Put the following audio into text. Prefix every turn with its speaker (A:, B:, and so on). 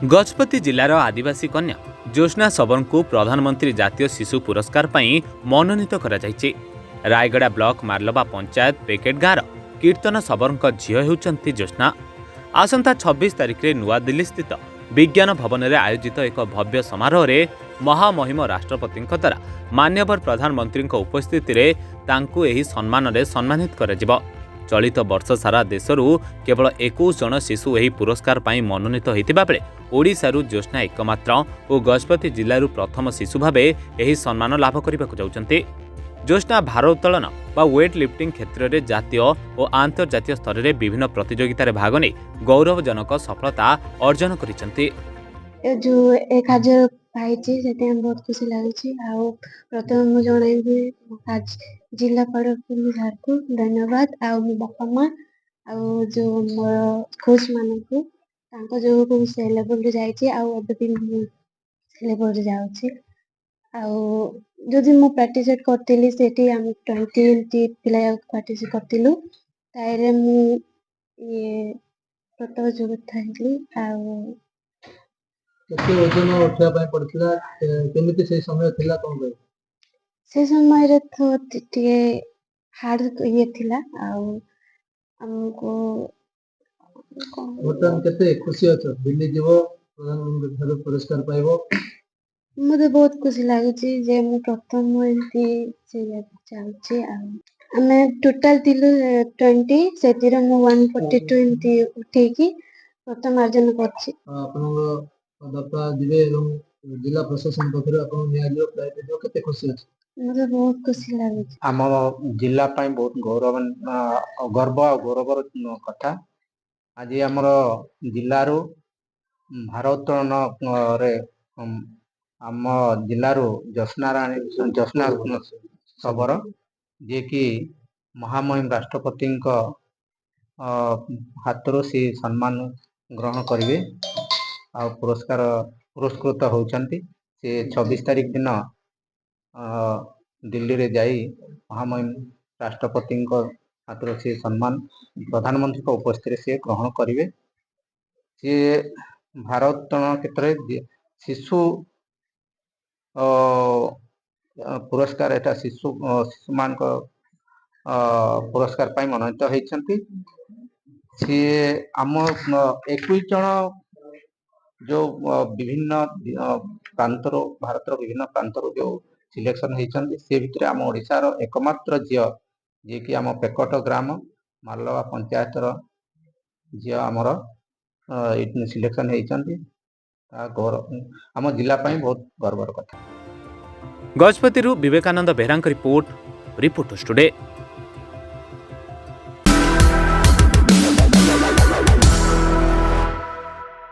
A: गजपति जिलार आदिवासी कन्या ज्योत्ना शबर को प्रधानमंत्री जातीय शिशु पुरस्कार पर मनोनीत कर रायगड़ा ब्लॉक मार्लबा पंचायत पेकेट गाँव कीर्तन शबर झील होती ज्योत्ना। आसंता 26 तारिख में नुआदिल्ली स्थित विज्ञान भवन में आयोजित एक भव्य समारोह में महामहिम राष्ट्रपति द्वारा मान्यवर प्रधानमंत्री उपस्थिति में तांकु एही सम्मान में सम्मानित कर चलित वर्ष सारा देशरू केवल 21 जन शिशु एही पुरस्कार पर मनोनीत होता बेले ओडिशारू ज्योत्ना एकमात्र और गजपति जिलूर प्रथम शिशु भाव एही सम्मान लाभ करने जाउछन्ति। ज्योत्ना भारोत्तोलन व वेट लिफ्टिंग क्षेत्र में जातीय और आंतर्जातीय स्तर में विभिन्न प्रतियोगितार भाग नहीं गौरवजनक सफलता अर्जन करिसेंति।
B: जो 1000 पाइछि सेते बहुत खुशी लागुछि। आ प्रथम मु जणाइबि आज जिलापाल पुलिस को धन्यवाद आ मो बापा माँ आ जो मोर कोच मानकु तांको जो को से लेवल रे जाइछि आ अब भी से लेवल रे जाउछि। आ जदि मु पार्टिसिपेट करतिली सेठी हम 20 पिला पार्टिसिपेट करतिलु ताइरे मु ये प्रथम जगत थाइली। आ
C: केते ओजन उठा पय पड़थिला केमिति से समय थिला कोन बे
B: से समय रे तो टिके हार्ड ये थिला आ हमको
C: वर्तमान केते खुशी अछ दिल्ली जीवो प्रधानमंत्री ठारो पुरस्कार पाइबो।
B: मुझे बहुत खुशी लागुछि जे मु प्रथम एंती से चाहछि। आ हमें टोटल दिलु 20 सेतिर मु 142 एंती उठेकी प्रथम अर्जन करछि।
C: आपनगो बापा दिबे एवं जिला प्रशासन पखरु आपन नियाजो प्राइवेट जो केते खुशी अछ।
B: मुझे बहुत खुशी लागुछि।
D: आम जिला पाई बहुत गौरव गर्व और गौरवर कथा। आज आमर जिलू भारोत्तोलन रे आम जिलू ज्योत्ना शबर जे कि महामहिम राष्ट्रपति हाथ से सम्मान ग्रहण करेंगे आ पुरस्कार पुरस्कृत होती से 26 तारिख दिन दिल्ली रे जाई महामहिम राष्ट्रपति हाथ से सम्मान प्रधानमंत्री उपस्थित से ग्रहण करेंगे। सी भारोत्तोलन क्षेत्र में शिशु पुरस्कार एटा शिशु मान पुरस्कार पाई मनोनीत होती। सी आम 21 जन जो विभिन्न प्रांतर भारत विभिन्न प्रांतर जो सिलेक्शन होती से भितर आम ओडिशार एकमात्र झील जे कि आम पेकट ग्राम मार्लबा पंचायत झील आमर सिलेक्शन होती आम जिला बहुत गर्वर कथा।
A: Gajapati Vivekananda Behera report reporters today.